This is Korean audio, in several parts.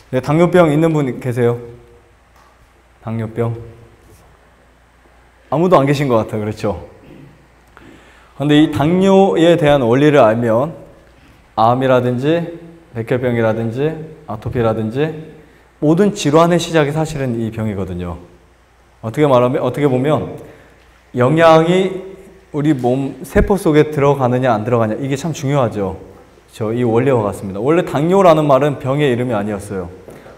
네, 당뇨병 있는 분 계세요? 당뇨병? 아무도 안 계신 것 같아요. 그렇죠? 근데 이 당뇨에 대한 원리를 알면 암이라든지 백혈병이라든지 아토피라든지 모든 질환의 시작이 사실은 이 병이거든요. 어떻게 보면 영양이 우리 몸 세포 속에 들어가느냐 안 들어가냐 이게 참 중요하죠. 그렇죠? 이 원리와 같습니다. 원래 당뇨라는 말은 병의 이름이 아니었어요.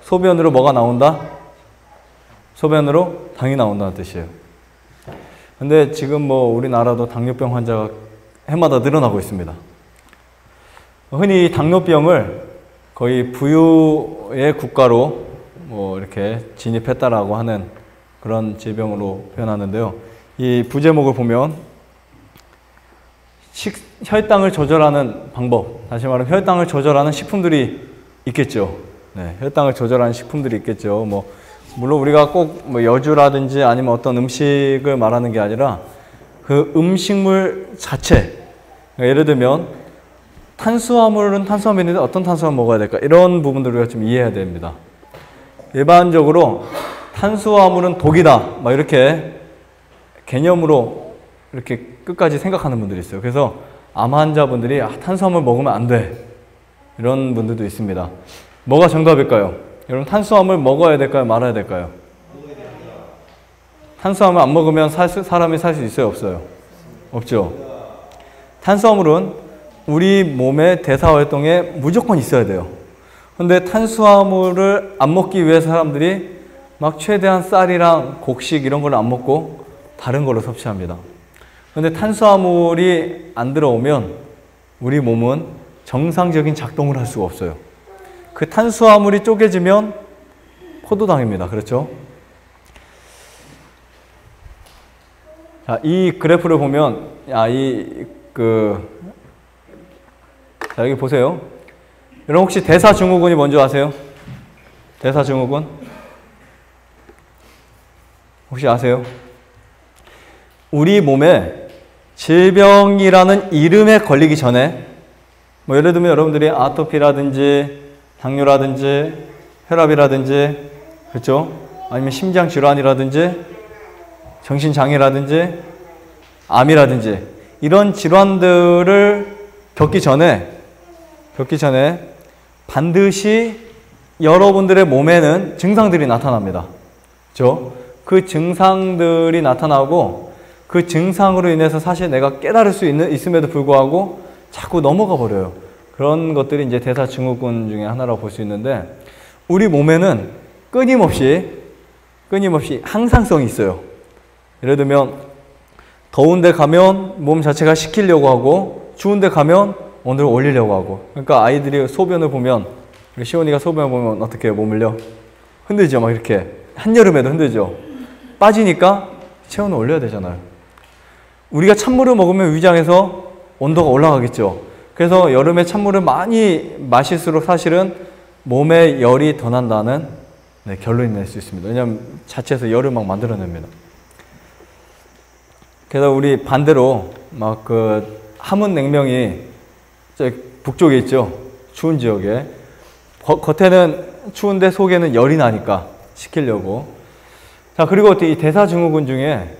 소변으로 뭐가 나온다? 소변으로 당이 나온다는 뜻이에요. 근데 지금 뭐 우리나라도 당뇨병 환자가 해마다 늘어나고 있습니다. 흔히 당뇨병을 거의 부유의 국가로 뭐 이렇게 진입했다라고 하는 그런 질병으로 표현하는데요. 이 부제목을 보면 혈당을 조절하는 방법, 다시 말하면 혈당을 조절하는 식품들이 있겠죠. 네, 혈당을 조절하는 식품들이 있겠죠. 물론 우리가 꼭 뭐 여주라든지 아니면 어떤 음식을 말하는 게 아니라 그 음식물 자체, 예를 들면 탄수화물은 탄수화물인데 어떤 탄수화물 먹어야 될까? 이런 부분들을 우리가 좀 이해해야 됩니다. 일반적으로 탄수화물은 독이다, 막 이렇게 개념으로 이렇게 끝까지 생각하는 분들이 있어요. 그래서 암 환자분들이 탄수화물 먹으면 안 돼, 이런 분들도 있습니다. 뭐가 정답일까요? 여러분, 탄수화물 먹어야 될까요? 말아야 될까요? 탄수화물 안 먹으면 사람이 살 수 있어요? 없어요? 없죠. 탄수화물은 우리 몸의 대사활동에 무조건 있어야 돼요. 근데 탄수화물을 안 먹기 위해서 사람들이 막 최대한 쌀이랑 곡식 이런 걸 안 먹고 다른 걸로 섭취합니다. 근데 탄수화물이 안 들어오면 우리 몸은 정상적인 작동을 할 수가 없어요. 그 탄수화물이 쪼개지면 포도당입니다. 그렇죠? 자, 이 그래프를 보면, 자, 여기 보세요. 여러분 혹시 대사증후군이 뭔지 아세요? 대사증후군? 혹시 아세요? 우리 몸에 질병이라는 이름에 걸리기 전에, 뭐 예를 들면 여러분들이 아토피라든지 당뇨라든지 혈압이라든지, 그렇죠? 아니면 심장질환이라든지 정신장애라든지 암이라든지 이런 질환들을 겪기 전에 반드시 여러분들의 몸에는 증상들이 나타납니다. 그렇죠? 그 증상들이 나타나고 그 증상으로 인해서 사실 내가 깨달을 수 있음에도 불구하고 자꾸 넘어가 버려요. 그런 것들이 이제 대사증후군 중에 하나라고 볼 수 있는데, 우리 몸에는 끊임없이 항상성이 있어요. 예를 들면 더운 데 가면 몸 자체가 식히려고 하고, 추운 데 가면 온도를 올리려고 하고. 그러니까 아이들이 소변을 보면, 시온이가 소변을 보면 어떻게 해요? 몸을요? 흔들죠. 막 이렇게. 한여름에도 흔들죠. 빠지니까 체온을 올려야 되잖아요. 우리가 찬물을 먹으면 위장에서 온도가 올라가겠죠. 그래서 여름에 찬물을 많이 마실수록 사실은 몸에 열이 더 난다는 결론이 낼 수 있습니다. 왜냐하면 자체에서 열을 막 만들어냅니다. 그래서 우리 반대로 막 함은 냉명이 북쪽에 있죠. 추운 지역에. 겉에는 추운데 속에는 열이 나니까 식히려고. 자, 그리고 이 대사증후군 중에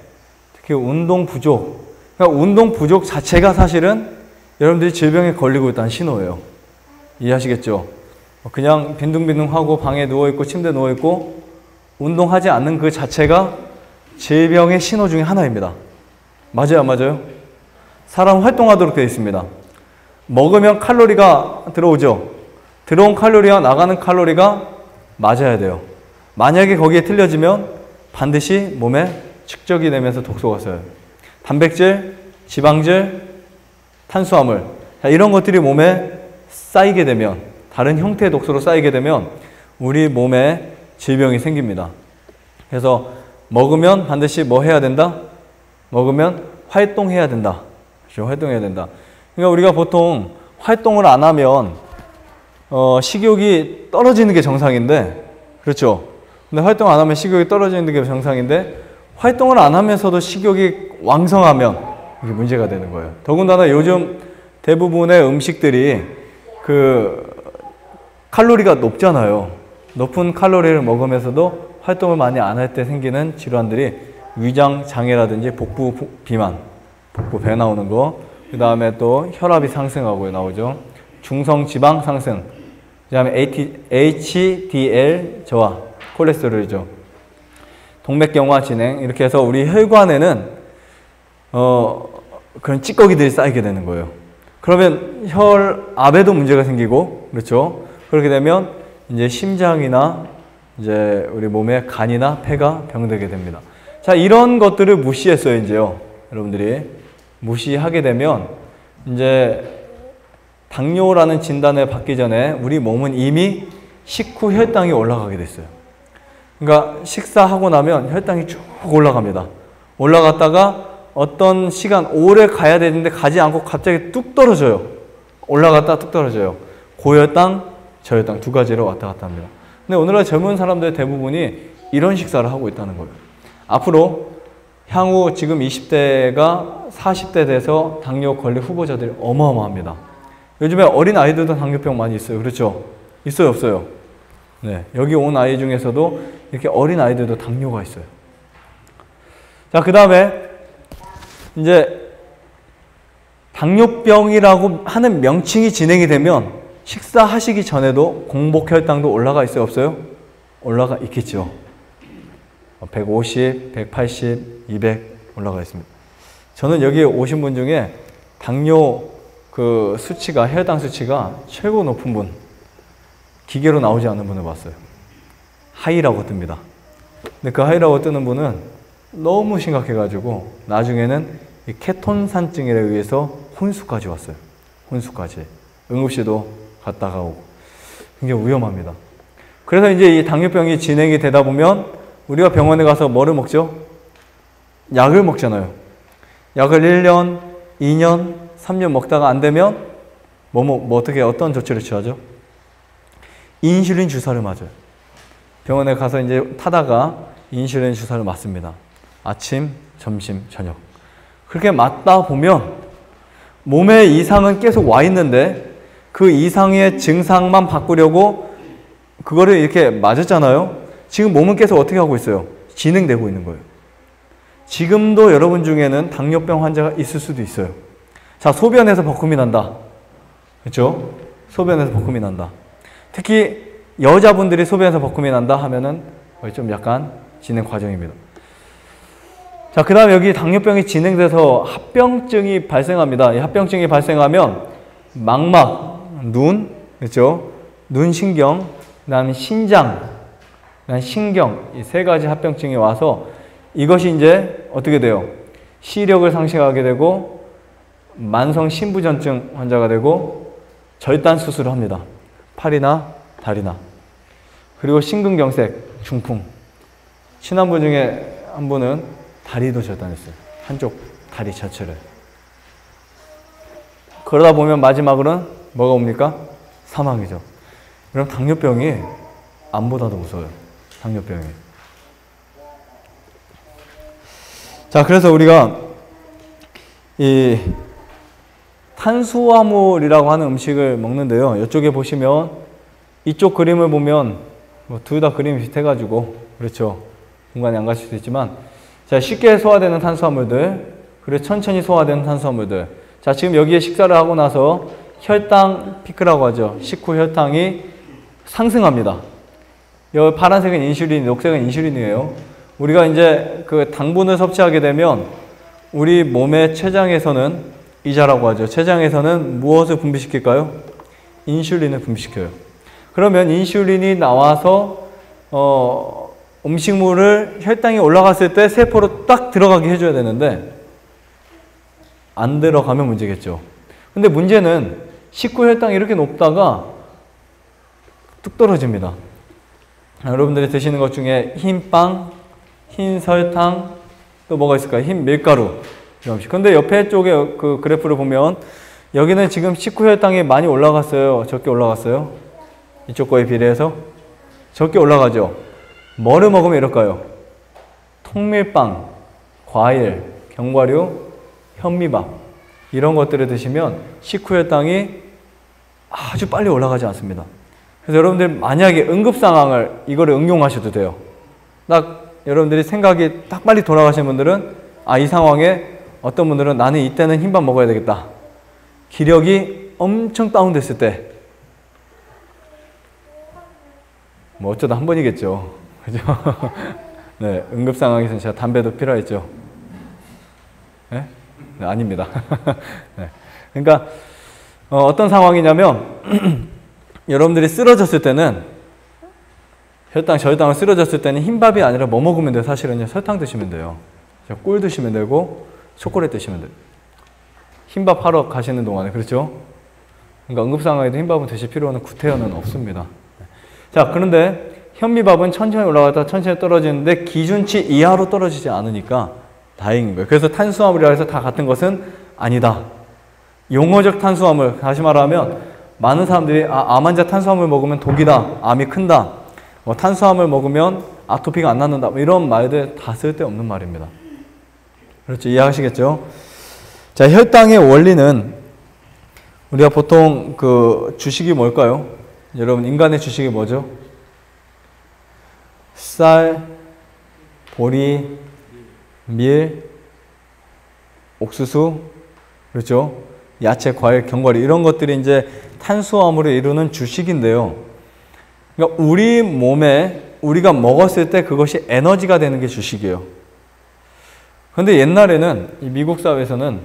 특히 운동 부족. 그러니까 운동 부족 자체가 사실은 여러분들이 질병에 걸리고 있다는 신호예요. 이해하시겠죠? 그냥 빈둥빈둥하고 방에 누워있고 침대에 누워있고 운동하지 않는 그 자체가 질병의 신호 중에 하나입니다. 맞아요, 안 맞아요? 사람 활동하도록 되어 있습니다. 먹으면 칼로리가 들어오죠. 들어온 칼로리와 나가는 칼로리가 맞아야 돼요. 만약에 거기에 틀려지면 반드시 몸에 축적이 되면서 독소가 써요. 단백질, 지방질, 탄수화물, 이런 것들이 몸에 쌓이게 되면, 다른 형태의 독소로 쌓이게 되면 우리 몸에 질병이 생깁니다. 그래서 먹으면 반드시 뭐 해야 된다? 먹으면 활동해야 된다. 그렇죠? 활동해야 된다. 그러니까 우리가 보통 활동을 안 하면 식욕이 떨어지는 게 정상인데, 그렇죠? 근데 활동 안 하면 식욕이 떨어지는 게 정상인데, 활동을 안 하면서도 식욕이 왕성하면 이게 문제가 되는 거예요. 더군다나 요즘 대부분의 음식들이 칼로리가 높잖아요. 높은 칼로리를 먹으면서도 활동을 많이 안 할 때 생기는 질환들이 위장 장애라든지 복부 비만, 복부 배 나오는 거, 그 다음에 또 혈압이 상승하고 나오죠. 중성 지방 상승, 그 다음에 HDL 저하, 콜레스테롤이죠. 동맥경화 진행, 이렇게 해서 우리 혈관에는 그런 찌꺼기들이 쌓이게 되는 거예요. 그러면 혈압에도 문제가 생기고, 그렇죠? 그렇게 되면 이제 심장이나 이제 우리 몸의 간이나 폐가 병들게 됩니다. 자, 이런 것들을 무시했어요, 이제요. 여러분들이 무시하게 되면 이제 당뇨라는 진단을 받기 전에 우리 몸은 이미 식후 혈당이 올라가게 됐어요. 그러니까 식사하고 나면 혈당이 쭉 올라갑니다. 올라갔다가 어떤 시간 오래 가야 되는데 가지 않고 갑자기 뚝 떨어져요. 올라갔다 뚝 떨어져요. 고혈당, 저혈당 두 가지로 왔다 갔다 합니다. 근데 오늘날 젊은 사람들 대부분이 이런 식사를 하고 있다는 거예요. 앞으로 향후 지금 20대가 40대 돼서 당뇨 관리 후보자들이 어마어마합니다. 요즘에 어린 아이들도 당뇨병 많이 있어요. 그렇죠? 있어요, 없어요? 네, 여기 온 아이 중에서도 이렇게 어린 아이들도 당뇨가 있어요. 자, 그 다음에 이제 당뇨병이라고 하는 명칭이 진행이 되면 식사하시기 전에도 공복 혈당도 올라가 있어요, 없어요? 올라가 있겠죠. 150, 180, 200 올라가 있습니다. 저는 여기 오신 분 중에 당뇨 그 수치가, 혈당 수치가 최고 높은 분, 기계로 나오지 않는 분을 봤어요. 하이라고 뜹니다. 근데 그 하이라고 뜨는 분은 너무 심각해가지고 나중에는 이 케톤산증에 의해서 혼수까지 왔어요. 혼수까지. 응급실도 갔다가 오고. 굉장히 위험합니다. 그래서 이제 이 당뇨병이 진행이 되다 보면 우리가 병원에 가서 뭐를 먹죠? 약을 먹잖아요. 약을 1년, 2년, 3년 먹다가 안 되면 어떻게 어떤 조치를 취하죠? 인슐린 주사를 맞아요. 병원에 가서 이제 타다가 인슐린 주사를 맞습니다. 아침, 점심, 저녁. 그렇게 맞다 보면 몸에 이상은 계속 와 있는데 그 이상의 증상만 바꾸려고 그거를 이렇게 맞았잖아요. 지금 몸은 계속 어떻게 하고 있어요? 진행되고 있는 거예요. 지금도 여러분 중에는 당뇨병 환자가 있을 수도 있어요. 자, 소변에서 버금이 난다. 그렇죠? 소변에서 버금이 난다. 특히 여자분들이 소변에서 버금이 난다 하면은 좀 약간 진행 과정입니다. 자, 그 다음에 여기 당뇨병이 진행돼서 합병증이 발생합니다. 이 합병증이 발생하면 망막, 눈, 그렇죠? 눈신경, 그 다음에 신장, 그 다음에 신경, 이 세 가지 합병증이 와서 이것이 이제 어떻게 돼요? 시력을 상실하게 되고 만성 신부전증 환자가 되고 절단 수술을 합니다. 팔이나 다리나. 그리고 심근경색, 중풍. 친한 분 중에 한 분은 다리도 절단했어요. 한쪽 다리 자체를. 그러다 보면 마지막으로는 뭐가 옵니까? 사망이죠. 그럼 당뇨병이 암보다도 무서워요. 당뇨병이. 자, 그래서 우리가 이 탄수화물이라고 하는 음식을 먹는데요. 이쪽에 보시면 이쪽 그림을 보면 둘 다 그림이 비슷해가지고 그렇죠. 공간이 안 가실 수 있지만 자, 쉽게 소화되는 탄수화물들, 그리고 천천히 소화되는 탄수화물들. 자, 지금 여기에 식사를 하고 나서 혈당 피크라고 하죠. 식후 혈당이 상승합니다. 여기 파란색은 인슐린, 녹색은 인슐린이에요. 우리가 이제 그 당분을 섭취하게 되면 우리 몸의 췌장에서는 이자라고 하죠. 췌장에서는 무엇을 분비시킬까요? 인슐린을 분비시켜요. 그러면 인슐린이 나와서 음식물을 혈당이 올라갔을 때 세포로 딱 들어가게 해줘야 되는데 안 들어가면 문제겠죠. 근데 문제는 식후 혈당이 이렇게 높다가 뚝 떨어집니다. 여러분들이 드시는 것 중에 흰빵, 흰 설탕, 또 뭐가 있을까요? 흰 밀가루. 근데 옆에 쪽에 그 그래프를 보면 여기는 지금 식후 혈당이 많이 올라갔어요? 적게 올라갔어요? 이쪽 거에 비례해서? 적게 올라가죠? 뭐를 먹으면 이럴까요? 통밀빵, 과일, 견과류, 현미밥 이런 것들을 드시면 식후 혈당이 아주 빨리 올라가지 않습니다. 그래서 여러분들이 만약에 응급 상황을 이거를 응용하셔도 돼요. 딱 여러분들이 생각이 딱 빨리 돌아가시는 분들은 이 상황에 어떤 분들은 나는 이때는 흰밥 먹어야 되겠다. 기력이 엄청 다운됐을 때 뭐 어쩌다 한 번이겠죠. 그죠? 네, 응급 상황에서는 제가 담배도 필요했죠. 네? 네, 아닙니다. 네. 그러니까 어떤 상황이냐면 여러분들이 쓰러졌을 때는 혈당, 저혈당을 쓰러졌을 때는 흰밥이 아니라 뭐 먹으면 돼요? 사실은요. 설탕 드시면 돼요. 꿀 드시면 되고 초콜릿 드시면 돼요. 흰밥 하러 가시는 동안에. 그렇죠? 그러니까 응급 상황에도 흰밥은 드실 필요는 구태여는 없습니다. 자, 그런데 현미밥은 천천히 올라가다 천천히 떨어지는데 기준치 이하로 떨어지지 않으니까 다행인 거예요. 그래서 탄수화물이라 해서 다 같은 것은 아니다. 용어적 탄수화물, 다시 말하면 많은 사람들이 암 환자 탄수화물 먹으면 독이다, 암이 큰다, 뭐 탄수화물 먹으면 아토피가 안 낫는다, 뭐 이런 말들 다 쓸데없는 말입니다. 그렇죠? 이해하시겠죠? 자, 혈당의 원리는 우리가 보통 그 주식이 뭘까요? 여러분, 인간의 주식이 뭐죠? 쌀, 보리, 밀, 옥수수, 그렇죠? 야채, 과일, 견과류 이런 것들이 이제 탄수화물을 이루는 주식인데요. 그러니까 우리 몸에 우리가 먹었을 때 그것이 에너지가 되는 게 주식이에요. 그런데 옛날에는 이 미국 사회에서는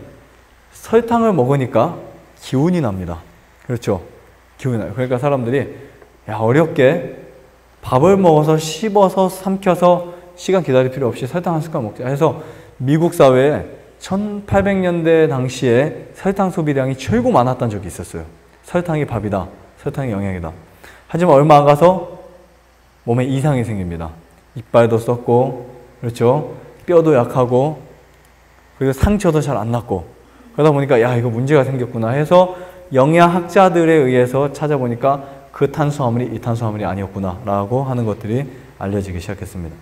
설탕을 먹으니까 기운이 납니다. 그렇죠? 기운이 나요. 그러니까 사람들이 어렵게 밥을 먹어서 씹어서 삼켜서 시간 기다릴 필요 없이 설탕 한 숟갈 먹자 해서 미국 사회에 1800년대 당시에 설탕 소비량이 최고 많았던 적이 있었어요. 설탕이 밥이다. 설탕이 영양이다. 하지만 얼마 안 가서 몸에 이상이 생깁니다. 이빨도 썩고, 그렇죠? 뼈도 약하고, 그리고 상처도 잘 안 낫고. 그러다 보니까 이거 문제가 생겼구나 해서 영양학자들에 의해서 찾아보니까 그 탄수화물이 이 탄수화물이 아니었구나 라고 하는 것들이 알려지기 시작했습니다.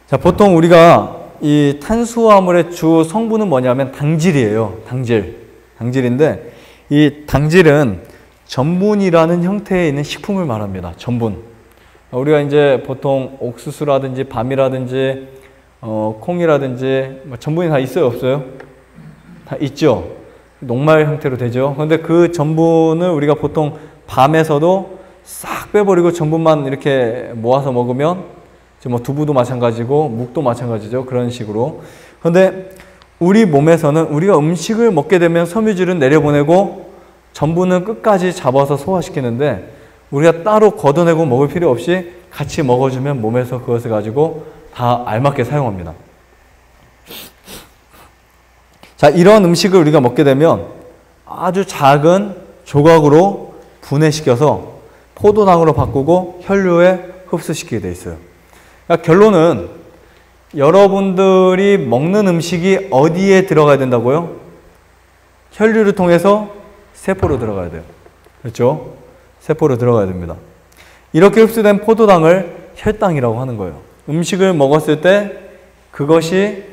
자, 보통 우리가 이 탄수화물의 주 성분은 뭐냐면 당질이에요. 당질인데 이 당질은 전분이라는 형태에 있는 식품을 말합니다. 전분. 우리가 이제 보통 옥수수라든지 밤이라든지 콩이라든지 전분이 다 있어요, 없어요? 다 있죠. 녹말 형태로 되죠. 그런데 그 전분을 우리가 보통 밤에서도 싹 빼버리고 전분만 이렇게 모아서 먹으면 뭐 두부도 마찬가지고 묵도 마찬가지죠. 그런 식으로. 그런데 우리 몸에서는 우리가 음식을 먹게 되면 섬유질은 내려보내고 전분은 끝까지 잡아서 소화시키는데 우리가 따로 걷어내고 먹을 필요 없이 같이 먹어주면 몸에서 그것을 가지고 다 알맞게 사용합니다. 자, 이런 음식을 우리가 먹게 되면 아주 작은 조각으로 분해시켜서 포도당으로 바꾸고 혈류에 흡수시키게 돼 있어요. 그러니까 결론은 여러분들이 먹는 음식이 어디에 들어가야 된다고요? 혈류를 통해서 세포로 들어가야 돼요. 그렇죠? 세포로 들어가야 됩니다. 이렇게 흡수된 포도당을 혈당이라고 하는 거예요. 음식을 먹었을 때 그것이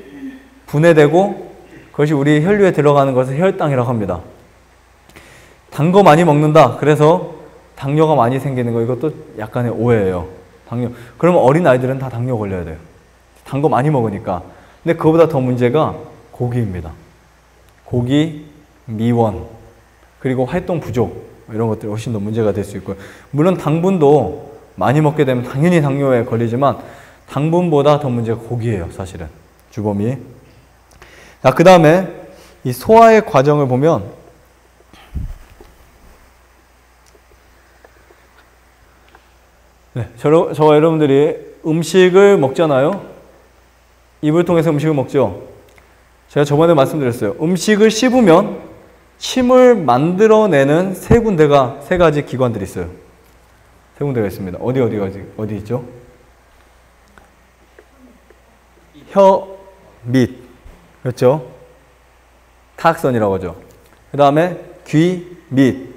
분해되고 그것이 우리 혈류에 들어가는 것을 혈당이라고 합니다. 단 거 많이 먹는다. 그래서 당뇨가 많이 생기는 거, 이것도 약간의 오해예요. 당뇨. 그러면 어린 아이들은 다 당뇨 걸려야 돼요. 단 거 많이 먹으니까. 근데 그거보다 더 문제가 고기입니다. 고기, 미원, 그리고 활동 부족, 이런 것들이 훨씬 더 문제가 될 수 있고요. 물론 당분도 많이 먹게 되면 당연히 당뇨에 걸리지만 당분보다 더 문제가 고기예요, 사실은. 주범이. 자, 그 다음에 이 소화의 과정을 보면 저와 여러분들이 음식을 먹잖아요. 입을 통해서 음식을 먹죠. 제가 저번에 말씀드렸어요. 음식을 씹으면 침을 만들어내는 세 가지 기관들이 있어요. 세 군데가 있습니다. 어디 있죠? 혀, 밑. 그렇죠? 타악선이라고 하죠. 그 다음에 귀, 밑.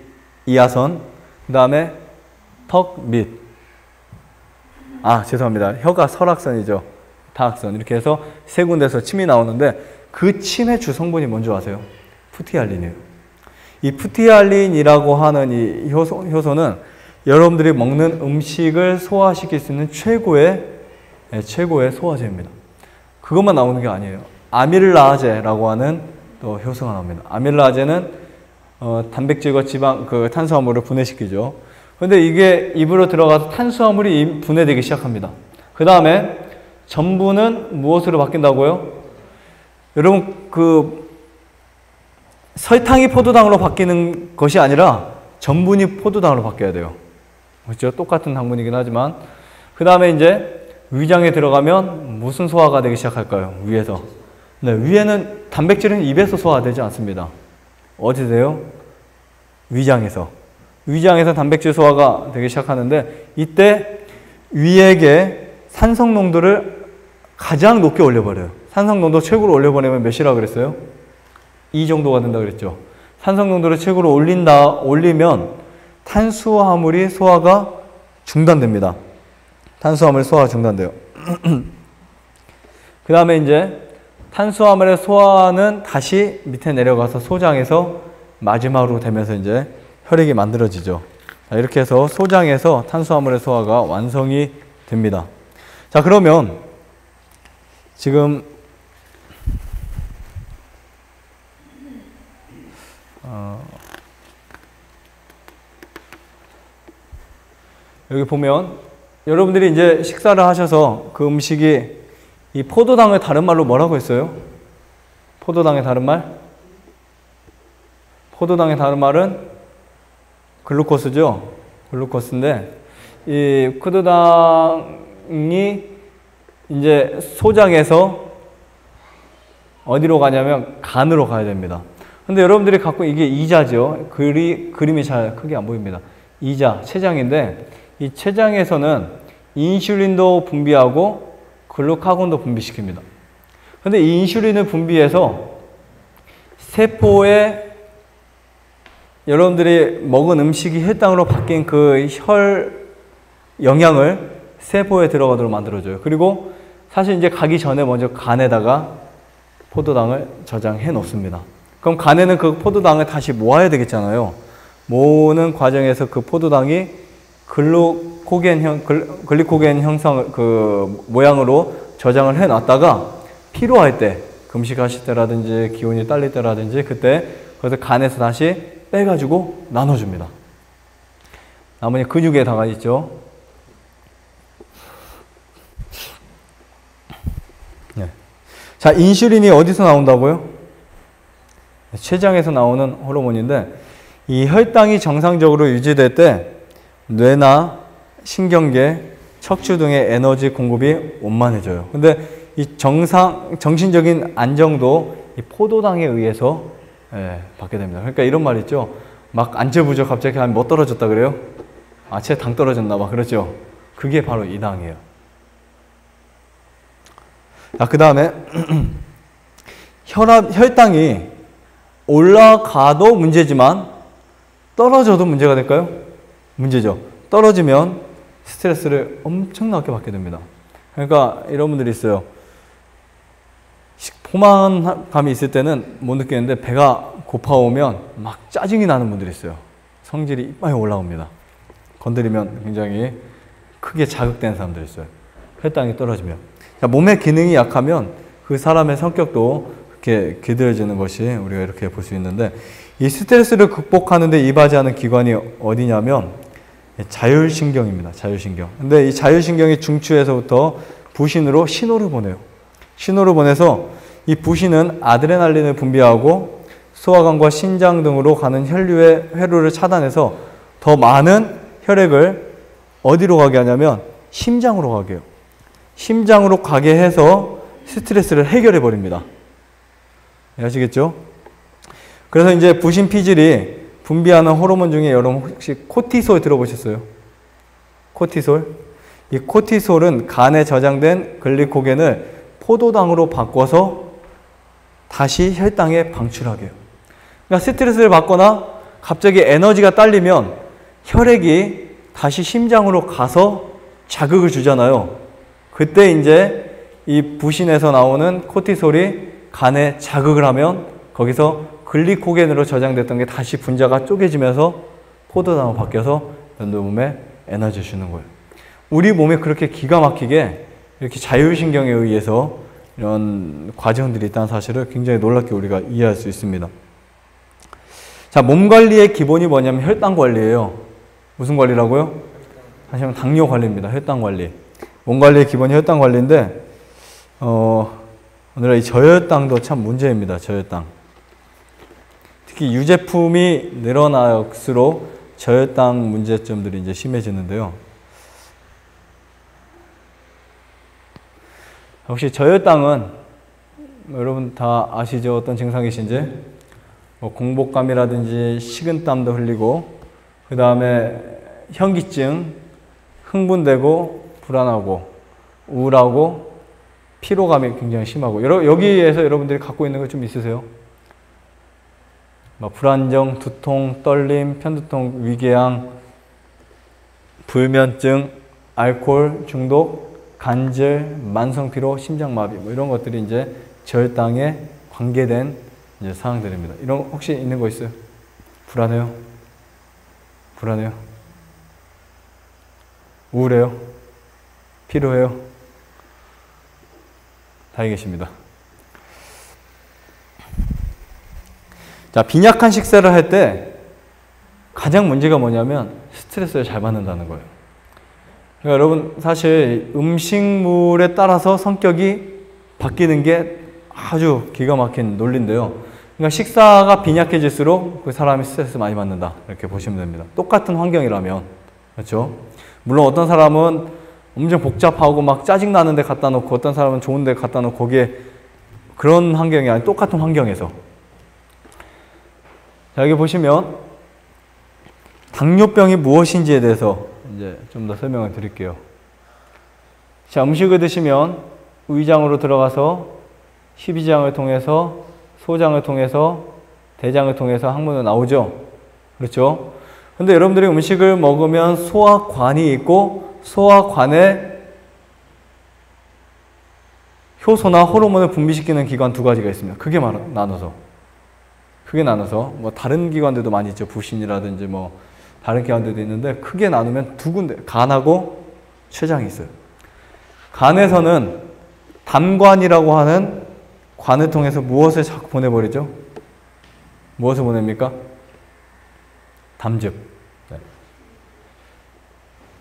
이하선. 그 다음에 턱, 밑. 죄송합니다. 혀가 설악선이죠. 타악선. 이렇게 해서 세 군데에서 침이 나오는데 그 침의 주성분이 뭔지 아세요? 프티알린이에요. 이 프티알린이라고 하는 이 효소는 여러분들이 먹는 음식을 소화시킬 수 있는 최고의 소화제입니다. 그것만 나오는 게 아니에요. 아밀라제라고 하는 또 효소가 나옵니다. 아밀라제는 단백질과 지방, 탄수화물을 분해시키죠. 그런데 이게 입으로 들어가서 탄수화물이 분해되기 시작합니다. 그 다음에 전분은 무엇으로 바뀐다고요? 여러분, 설탕이 포도당으로 바뀌는 것이 아니라 전분이 포도당으로 바뀌어야 돼요. 그렇죠? 똑같은 당분이긴 하지만. 그 다음에 이제 위장에 들어가면 무슨 소화가 되기 시작할까요? 위에서. 네, 위에는 단백질은 입에서 소화되지 않습니다. 어디 돼요? 위장에서. 위장에서 단백질 소화가 되기 시작하는데, 이때 위액에 산성 농도를 가장 높게 올려버려요. 산성 농도 최고로 올려버리면 몇이라고 그랬어요? 2 정도가 된다 그랬죠. 산성 농도를 최고로 올리면 탄수화물이 소화가 중단됩니다. 탄수화물 소화가 중단돼요. 그 다음에 이제 탄수화물의 소화는 다시 밑에 내려가서 소장에서 마지막으로 되면서 이제 혈액이 만들어지죠. 자, 이렇게 해서 소장에서 탄수화물의 소화가 완성이 됩니다. 자, 그러면 지금 여기 보면 여러분들이 이제 식사를 하셔서 그 음식이 이 포도당을 다른 말로 뭐라고 했어요? 포도당의 다른 말? 포도당의 다른 말은 글루코스죠. 글루코스인데 이 포도당이 이제 소장에서 어디로 가냐면 간으로 가야 됩니다. 근데 여러분들이 갖고 이게 이자죠. 그림이 잘 크게 안 보입니다. 이자, 췌장인데 이 췌장에서는 인슐린도 분비하고 글루카곤도 분비시킵니다. 근데 이 인슐린을 분비해서 세포에 여러분들이 먹은 음식이 혈당으로 바뀐 그 혈 영양을 세포에 들어가도록 만들어줘요. 그리고 사실 이제 가기 전에 먼저 간에다가 포도당을 저장해 놓습니다. 그럼 간에는 그 포도당을 다시 모아야 되겠잖아요. 모으는 과정에서 그 포도당이 글리코겐 형상을 모양으로 저장을 해 놨다가 필요할 때, 금식하실 때라든지 기운이 딸릴 때라든지 그때 그래서 간에서 다시 빼가지고 나눠줍니다. 나머지 근육에 다가 있죠. 네. 자, 인슐린이 어디서 나온다고요? 췌장에서 나오는 호르몬인데 이 혈당이 정상적으로 유지될 때 뇌나 신경계, 척추 등의 에너지 공급이 원만해져요. 근데 이 정신적인 안정도 이 포도당에 의해서 받게 됩니다. 그러니까 이런 말 있죠. 막 안절부절 갑자기 뭐 떨어졌다 그래요? 아, 쟤 당 떨어졌나 봐. 그렇죠? 그게 바로 이 당이에요. 자, 그 다음에 혈당이 올라가도 문제지만 떨어져도 문제가 될까요? 문제죠. 떨어지면 스트레스를 엄청나게 받게 됩니다. 그러니까 이런 분들이 있어요. 포만감이 있을 때는 못 느끼는데 배가 고파오면 막 짜증이 나는 분들이 있어요. 성질이 이빨이 올라옵니다. 건드리면 굉장히 크게 자극되는 사람들이 있어요. 혈당이 떨어지면. 자, 몸의 기능이 약하면 그 사람의 성격도 그렇게 기들어지는 것이 우리가 이렇게 볼 수 있는데 이 스트레스를 극복하는 데 이바지하는 기관이 어디냐면 자율신경입니다. 자율신경. 근데 이 자율신경이 중추에서부터 부신으로 신호를 보내요. 신호를 보내서 이 부신은 아드레날린을 분비하고 소화관과 신장 등으로 가는 혈류의 회로를 차단해서 더 많은 혈액을 어디로 가게 하냐면 심장으로 가게 해요. 심장으로 가게 해서 스트레스를 해결해 버립니다. 아시겠죠? 그래서 이제 부신 피질이 분비하는 호르몬 중에 여러분 혹시 코티솔 들어보셨어요? 코티솔? 이 코티솔은 간에 저장된 글리코겐을 포도당으로 바꿔서 다시 혈당에 방출하게 해요. 그러니까 스트레스를 받거나 갑자기 에너지가 딸리면 혈액이 다시 심장으로 가서 자극을 주잖아요. 그때 이제 이 부신에서 나오는 코티솔이 간에 자극을 하면 거기서 글리코겐으로 저장됐던 게 다시 분자가 쪼개지면서 포도당으로 바뀌어서 여러분들 몸에 에너지를 주는 거예요. 우리 몸에 그렇게 기가 막히게 이렇게 자율신경에 의해서 이런 과정들이 있다는 사실을 굉장히 놀랍게 우리가 이해할 수 있습니다. 자, 몸 관리의 기본이 뭐냐면 혈당 관리예요. 무슨 관리라고요? 다시 한번 당뇨 관리입니다. 혈당 관리. 몸 관리의 기본이 혈당 관리인데 오늘날 이 저혈당도 참 문제입니다. 저혈당. 특히 유제품이 늘어날수록 저혈당 문제점들이 이제 심해지는데요. 혹시 저혈당은 여러분 다 아시죠? 어떤 증상이신지? 공복감이라든지 식은땀도 흘리고 그 다음에 현기증, 흥분되고 불안하고 우울하고 피로감이 굉장히 심하고 여기에서 여러분들이 갖고 있는 거 좀 있으세요? 불안정, 두통, 떨림, 편두통, 위궤양, 불면증, 알코올 중독, 간질, 만성피로, 심장마비 이런 것들이 이제 저혈당에 관계된 이제 사항들입니다. 이런 거 혹시 있는 거 있어요? 불안해요? 불안해요? 우울해요? 피로해요? 다 계십니다. 자, 빈약한 식사를 할 때 가장 문제가 뭐냐면 스트레스를 잘 받는다는 거예요. 그러니까 여러분 사실 음식물에 따라서 성격이 바뀌는 게 아주 기가 막힌 논리인데요. 그러니까 식사가 빈약해질수록 그 사람이 스트레스 많이 받는다 이렇게 보시면 됩니다. 똑같은 환경이라면 그렇죠? 물론 어떤 사람은 엄청 복잡하고 막 짜증 나는 데 갖다 놓고 어떤 사람은 좋은 데 갖다 놓고 거기에 그런 환경이 아니라 똑같은 환경에서 자, 여기 보시면 당뇨병이 무엇인지에 대해서 이제 좀 더 설명을 드릴게요. 자, 음식을 드시면 위장으로 들어가서 십이장을 통해서 소장을 통해서 대장을 통해서 항문으로 나오죠. 그렇죠? 근데 여러분들이 음식을 먹으면 소화관이 있고 소화관에 효소나 호르몬을 분비시키는 기관 두 가지가 있습니다. 크게 나눠서 뭐 다른 기관들도 많이 있죠. 부신이라든지 뭐 다른 기관들도 있는데 크게 나누면 두 군데, 간하고 췌장이 있어요. 간에서는 담관이라고 하는 관을 통해서 무엇을 자꾸 보내버리죠? 무엇을 보냅니까? 담즙. 네.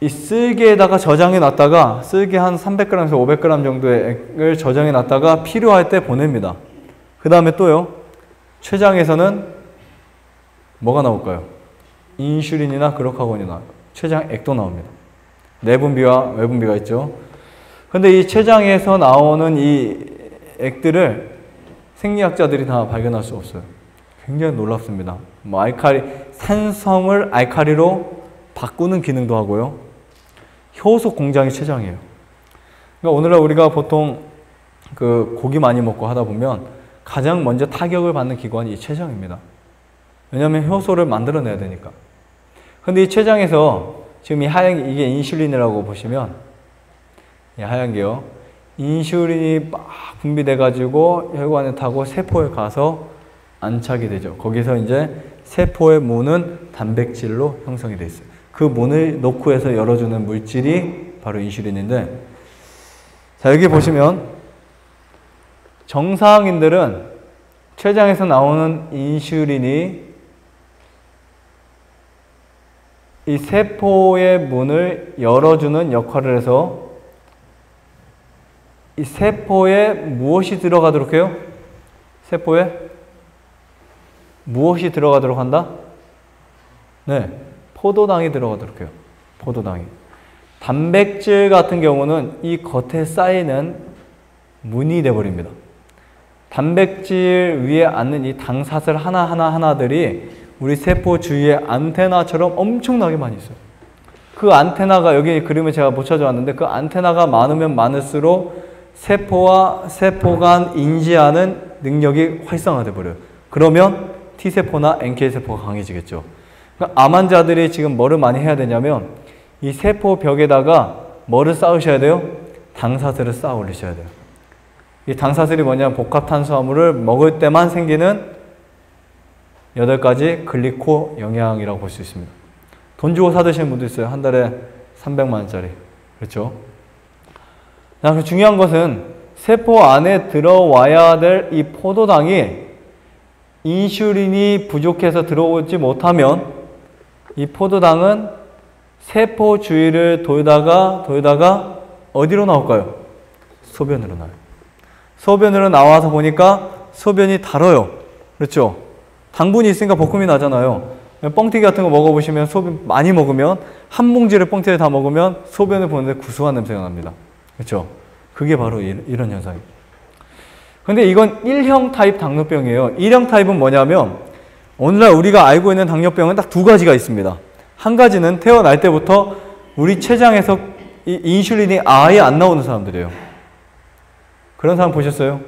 이 쓸개에다가 저장해 놨다가 쓸개 한 300g에서 500g 정도의 액을 저장해 놨다가 필요할 때 보냅니다. 그 다음에 또요. 췌장에서는 뭐가 나올까요? 인슐린이나 글루카곤이나 췌장액도 나옵니다. 내분비와 외분비가 있죠. 근데 이 췌장에서 나오는 이 액들을 생리학자들이 다 발견할 수 없어요. 굉장히 놀랍습니다. 뭐 산성을 알카리로 바꾸는 기능도 하고요. 효소 공장이 췌장이에요. 그러니까 오늘날 우리가 보통 그 고기 많이 먹고 하다 보면 가장 먼저 타격을 받는 기관이 이 췌장입니다. 왜냐하면 효소를 만들어내야 되니까. 근데 이 췌장에서 지금 이 하얀 게 이게 인슐린이라고 보시면 이 하얀 게요. 인슐린이 막 분비돼 가지고 혈관에 타고 세포에 가서 안착이 되죠. 거기서 이제 세포의 문은 단백질로 형성이 돼 있어요. 그 문을 놓고 해서 열어주는 물질이 바로 인슐린인데 자, 여기 보시면 정상인들은 췌장에서 나오는 인슐린이 이 세포의 문을 열어주는 역할을 해서 이 세포에 무엇이 들어가도록 해요? 세포에 무엇이 들어가도록 한다? 네, 포도당이 들어가도록 해요. 포도당이. 단백질 같은 경우는 이 겉에 쌓이는 문이 돼버립니다. 단백질 위에 앉는 이 당사슬 하나들이 우리 세포 주위에 안테나처럼 엄청나게 많이 있어요. 그 안테나가 여기 그림을 제가 못 찾아왔는데 그 안테나가 많으면 많을수록 세포와 세포 간 인지하는 능력이 활성화돼 버려요. 그러면 T세포나 NK세포가 강해지겠죠. 그러니까 암 환자들이 지금 뭐를 많이 해야 되냐면 이 세포 벽에다가 뭐를 쌓으셔야 돼요? 당사슬을 쌓아 올리셔야 돼요. 이 당사슬이 뭐냐면 복합탄수화물을 먹을 때만 생기는 8가지 글리코 영양이라고 볼 수 있습니다. 돈 주고 사드시는 분도 있어요. 한 달에 300만 원짜리. 그렇죠? 중요한 것은 세포 안에 들어와야 될 이 포도당이 인슐린이 부족해서 들어오지 못하면 이 포도당은 세포 주위를 돌다가 어디로 나올까요? 소변으로 나와요. 소변으로 나와서 보니까 소변이 달아요. 그렇죠? 당분이 있으니까 볶음이 나잖아요. 뻥튀기 같은 거 먹어보시면 소변 많이 먹으면 한 봉지를 뻥튀기를 다 먹으면 소변을 보는데 구수한 냄새가 납니다. 그렇죠? 그게 바로 이런 현상입니다. 근데 이건 1형 타입 당뇨병이에요. 1형 타입은 뭐냐면 오늘날 우리가 알고 있는 당뇨병은 딱 2가지가 있습니다. 한 가지는 태어날 때부터 우리 췌장에서 이 인슐린이 아예 안 나오는 사람들이에요. 그런 사람 보셨어요?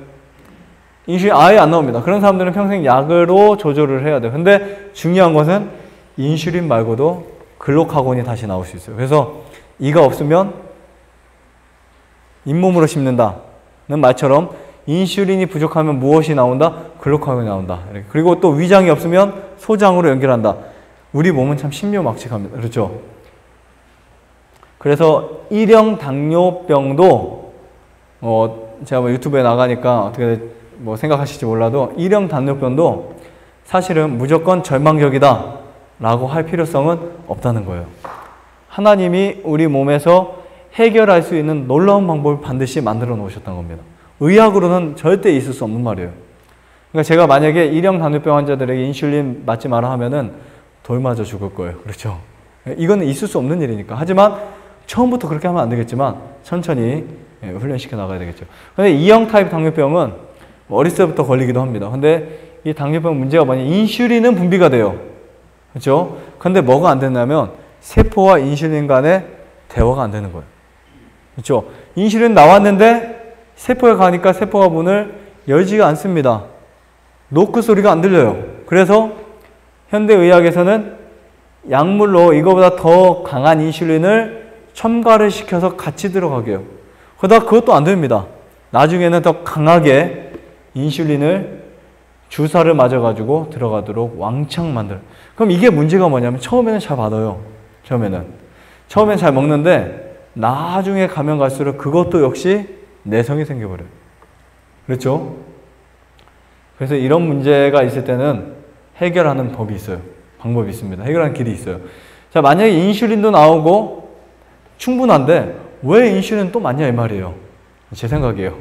인슐린 아예 안 나옵니다. 그런 사람들은 평생 약으로 조절을 해야 돼요. 근데 중요한 것은 인슐린 말고도 글루카곤이 다시 나올 수 있어요. 그래서 이가 없으면 잇몸으로 씹는다는 말처럼 인슐린이 부족하면 무엇이 나온다? 글루카곤이 나온다. 이렇게. 그리고 또 위장이 없으면 소장으로 연결한다. 우리 몸은 참 신묘막측합니다. 그렇죠? 그래서 1형 당뇨병도 제가 뭐 유튜브에 나가니까 어떻게 뭐 생각하실지 몰라도 1형 당뇨병도 사실은 무조건 절망적이다 라고 할 필요성은 없다는 거예요. 하나님이 우리 몸에서 해결할 수 있는 놀라운 방법을 반드시 만들어 놓으셨다는 겁니다. 의학으로는 절대 있을 수 없는 말이에요. 그러니까 제가 만약에 1형 당뇨병 환자들에게 인슐린 맞지 마라 하면은 돌 맞아 죽을 거예요. 그렇죠? 이거는 있을 수 없는 일이니까. 하지만 처음부터 그렇게 하면 안 되겠지만 천천히 훈련시켜 나가야 되겠죠. 근데 2형 타입 당뇨병은 어렸을 때부터 걸리기도 합니다. 근데 이 당뇨병 문제가 뭐냐면 인슐린은 분비가 돼요. 그렇죠? 근데 뭐가 안 되냐면 세포와 인슐린 간에 대화가 안 되는 거예요. 그렇죠? 인슐린 나왔는데 세포에 가니까 세포가 문을 열지가 않습니다. 노크 소리가 안 들려요. 그래서 현대의학에서는 약물로 이거보다 더 강한 인슐린을 첨가를 시켜서 같이 들어가게 해요. 그러다 그것도 안 됩니다. 나중에는 더 강하게 인슐린을 주사를 맞아가지고 들어가도록 왕창 만들어요. 그럼 이게 문제가 뭐냐면 처음에는 잘 받아요. 처음엔 잘 먹는데 나중에 가면 갈수록 그것도 역시 내성이 생겨버려요. 그렇죠? 그래서 이런 문제가 있을 때는 해결하는 법이 있어요. 방법이 있습니다. 해결하는 길이 있어요. 자, 만약에 인슐린도 나오고 충분한데 왜 인슐린 또 맞냐 이 말이에요. 제 생각이에요.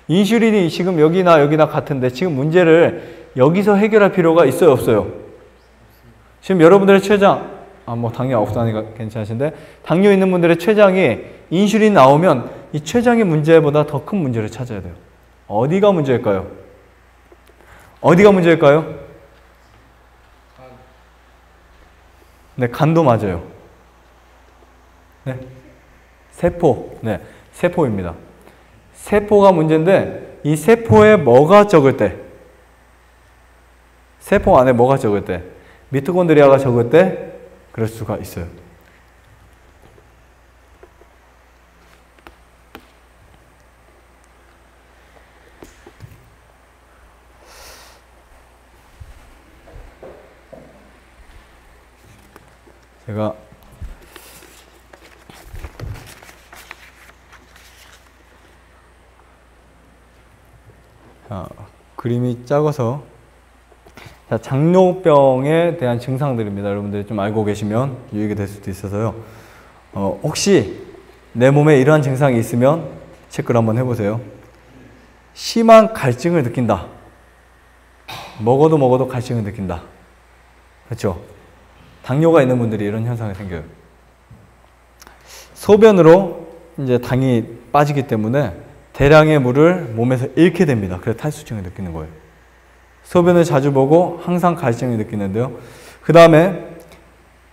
인슐린이 지금 여기나 같은데 지금 문제를 여기서 해결할 필요가 있어요, 없어요? 지금 여러분들의 췌장, 뭐 당뇨 없다니까 괜찮으신데 당뇨 있는 분들의 췌장이 인슐린 나오면 이 췌장의 문제보다 더 큰 문제를 찾아야 돼요. 어디가 문제일까요? 어디가 문제일까요? 네, 간도 맞아요. 네, 세포. 네, 세포입니다. 세포가 문제인데 이 세포에 뭐가 적을 때, 세포 안에 뭐가 적을 때, 미토콘드리아가 적을 때 그럴 수가 있어요. 제가 그림이 작아서 장뇨병에 대한 증상들입니다. 여러분들이 좀 알고 계시면 유익이 될 수도 있어서요. 혹시 내 몸에 이러한 증상이 있으면 체크를 한번 해보세요. 심한 갈증을 느낀다. 먹어도 갈증을 느낀다. 그렇죠? 당뇨가 있는 분들이 이런 현상이 생겨요. 소변으로 이제 당이 빠지기 때문에 대량의 물을 몸에서 잃게 됩니다. 그래서 탈수증을 느끼는 거예요. 소변을 자주 보고 항상 갈증을 느끼는데요. 그 다음에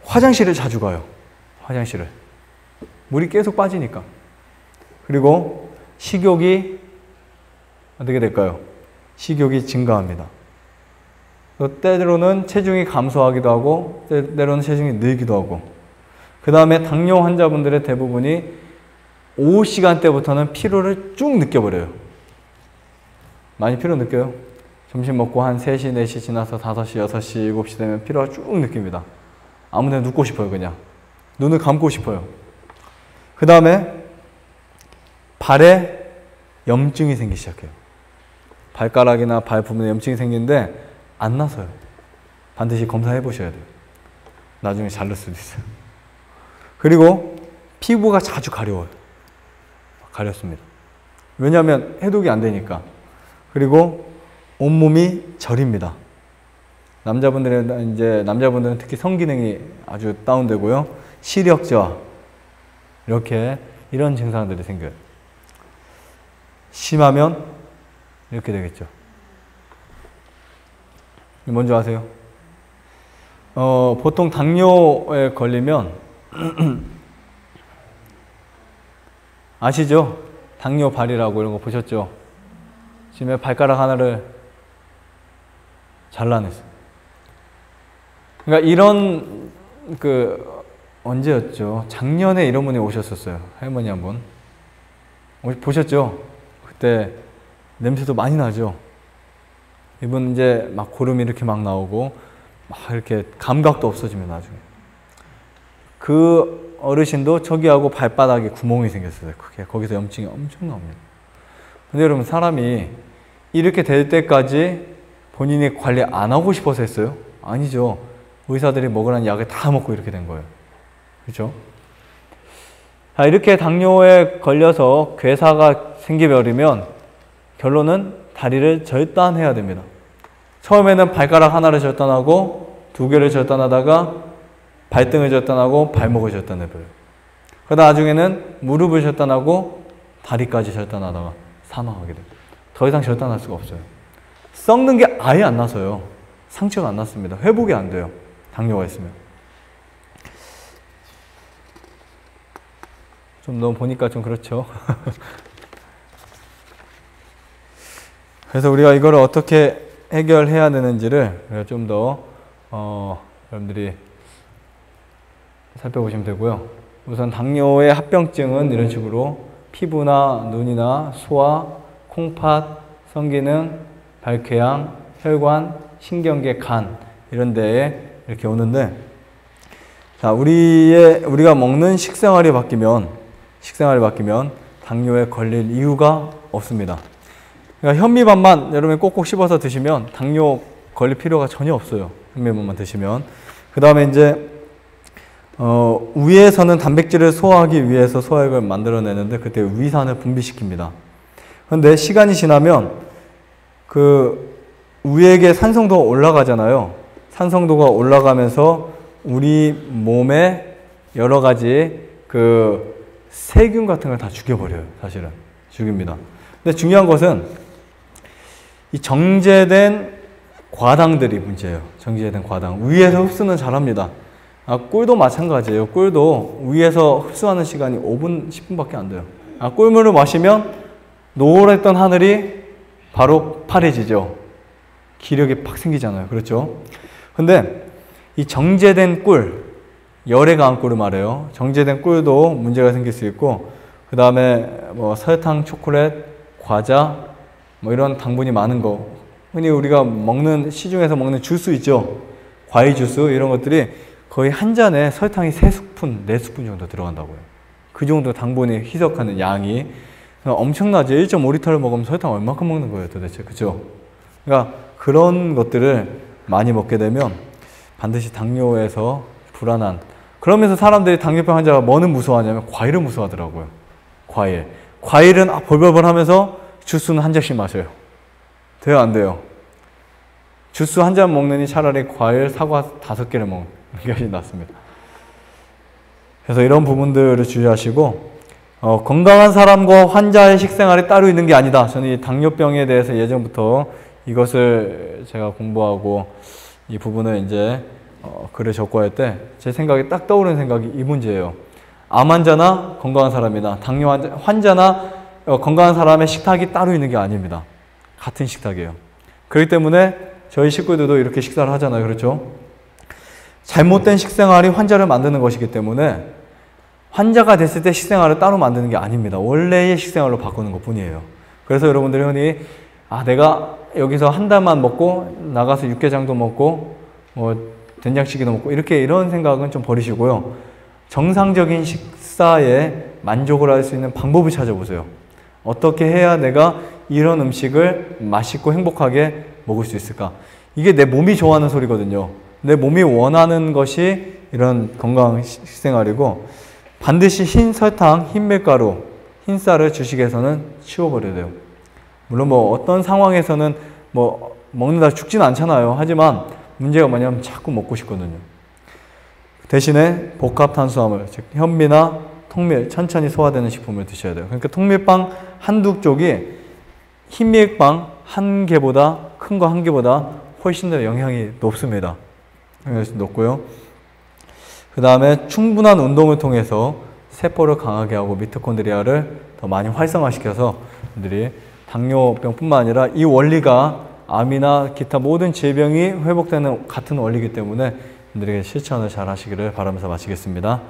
화장실을 자주 가요. 화장실을. 물이 계속 빠지니까. 그리고 식욕이 어떻게 될까요? 식욕이 증가합니다. 때로는 체중이 감소하기도 하고 때로는 체중이 늘기도 하고 그 다음에 당뇨 환자분들의 대부분이 오후 시간대부터는 피로를 쭉 느껴버려요. 많이 피로 느껴요? 점심 먹고 한 3시, 4시 지나서 5시, 6시, 7시 되면 피로가 쭉 느낍니다. 아무 데나 눕고 싶어요, 그냥. 눈을 감고 싶어요. 그 다음에 발에 염증이 생기기 시작해요. 발가락이나 발 부분에 염증이 생기는데 안 나서요. 반드시 검사해 보셔야 돼요. 나중에 자를 수도 있어요. 그리고 피부가 자주 가려워요. 가렵습니다. 왜냐하면 해독이 안 되니까. 그리고 온몸이 저립니다. 남자분들은 특히 성기능이 아주 다운되고요. 시력 저하, 이런 증상들이 생겨요. 심하면 이렇게 되겠죠. 뭔지 아세요? 보통 당뇨에 걸리면 아시죠? 당뇨발이라고 이런 거 보셨죠? 지금 발가락 하나를 잘라냈어요. 그러니까 이런 언제였죠? 작년에 이런 분이 오셨었어요. 할머니 한 분. 보셨죠? 그때 냄새도 많이 나죠? 이분 이제 막 고름이 이렇게 막 나오고 막 이렇게 감각도 없어지면 나중에. 그 어르신도 저기하고 발바닥에 구멍이 생겼어요. 크게. 거기서 염증이 엄청 나옵니다. 근데 여러분, 사람이 이렇게 될 때까지 본인이 관리 안 하고 싶어서 했어요? 아니죠. 의사들이 먹으라는 약을 다 먹고 이렇게 된 거예요. 그렇죠? 자, 이렇게 당뇨에 걸려서 괴사가 생기버리면 결론은 다리를 절단해야 됩니다. 처음에는 발가락 하나를 절단하고 2개를 절단하다가 발등을 절단하고 발목을 절단해버려요. 그러다 나중에는 무릎을 절단하고 다리까지 절단하다가 사망하게 돼요. 더 이상 절단할 수가 없어요. 썩는 게 아예 안 나서요. 상처가 안 났습니다. 회복이 안 돼요. 당뇨가 있으면. 좀 너무 보니까 좀 그렇죠. 그래서 우리가 이걸 어떻게 해결해야 되는지를 좀 더 여러분들이 살펴보시면 되고요. 우선 당뇨의 합병증은 이런 식으로 피부나 눈이나 소화, 콩팥, 성기능, 발궤양, 혈관, 신경계, 간 이런 데에 이렇게 오는데, 자, 우리가 먹는 식생활이 바뀌면 당뇨에 걸릴 이유가 없습니다. 그러니까 현미밥만 여러분이 꼭꼭 씹어서 드시면 당뇨 걸릴 필요가 전혀 없어요. 현미밥만 드시면. 그 다음에 이제 위에서는 단백질을 소화하기 위해서 소화액을 만들어내는데 그때 위산을 분비시킵니다. 그런데 시간이 지나면 그 위액의 산성도가 올라가잖아요. 산성도가 올라가면서 우리 몸에 여러 가지 그 세균 같은 걸 다 죽여버려요. 사실은 죽입니다. 근데 중요한 것은 이 정제된 과당들이 문제예요. 정제된 과당. 위에서 흡수는 잘합니다. 꿀도 마찬가지예요. 꿀도 위에서 흡수하는 시간이 5분, 10분밖에 안 돼요. 꿀물을 마시면 노랬던 하늘이 바로 파래지죠. 기력이 팍 생기잖아요. 그렇죠? 근데 이 정제된 꿀, 열에 강한 꿀을 말해요. 정제된 꿀도 문제가 생길 수 있고, 그 다음에 뭐 설탕, 초콜릿, 과자, 뭐 이런 당분이 많은 거, 흔히 우리가 시중에서 먹는 주스 있죠. 과일 주스 이런 것들이 거의 한 잔에 설탕이 3스푼, 4스푼 정도 들어간다고요. 그 정도 당분이 희석하는 양이 엄청나죠. 1.5리터를 먹으면 설탕 얼마큼 먹는 거예요, 도대체. 그죠? 그러니까 그런 것들을 많이 먹게 되면 반드시 당뇨에서 불안한. 그러면서 사람들이 당뇨병 환자가 뭐는 무서워하냐면 과일을 무서워하더라고요. 과일은 벌벌벌 하면서 주스는 한 잔씩 마셔요. 돼요, 안 돼요? 주스 한 잔 먹느니 차라리 과일, 사과 5개를 먹는 게 낫습니다. 그래서 이런 부분들을 주의하시고, 건강한 사람과 환자의 식생활이 따로 있는 게 아니다. 저는 이 당뇨병에 대해서 예전부터 이것을 제가 공부하고 이 부분을 이제 글을 적고 할 때 제 생각에 딱 떠오르는 생각이 이 문제예요. 암 환자나 건강한 사람이나 당뇨 환자나 건강한 사람의 식탁이 따로 있는 게 아닙니다. 같은 식탁이에요. 그렇기 때문에 저희 식구들도 이렇게 식사를 하잖아요. 그렇죠? 잘못된 식생활이 환자를 만드는 것이기 때문에 환자가 됐을 때 식생활을 따로 만드는 게 아닙니다. 원래의 식생활로 바꾸는 것 뿐이에요. 그래서 여러분들이 흔히 아, 내가 여기서 한 달만 먹고 나가서 육개장도 먹고 뭐 된장찌개도 먹고 이런 생각은 좀 버리시고요. 정상적인 식사에 만족을 할 수 있는 방법을 찾아보세요. 어떻게 해야 내가 이런 음식을 맛있고 행복하게 먹을 수 있을까? 이게 내 몸이 좋아하는 소리거든요. 내 몸이 원하는 것이 이런 건강 식생활이고, 반드시 흰 설탕, 흰 밀가루, 흰 쌀을 주식에서는 치워버려야 돼요. 물론 뭐 어떤 상황에서는 뭐 먹는다 죽진 않잖아요. 하지만 문제가 뭐냐면 자꾸 먹고 싶거든요. 대신에 복합 탄수화물, 즉 현미나 통밀, 천천히 소화되는 식품을 드셔야 돼요. 그러니까 통밀빵 한두 쪽이 흰밀빵 한 개보다, 큰 거 한 개보다 훨씬 더 영향이 높습니다. 영향이 높고요. 그 다음에 충분한 운동을 통해서 세포를 강하게 하고 미토콘드리아를 더 많이 활성화시켜서 분들이 당뇨병뿐만 아니라 이 원리가 암이나 기타 모든 질병이 회복되는 같은 원리이기 때문에 분들에게 실천을 잘 하시기를 바라면서 마치겠습니다.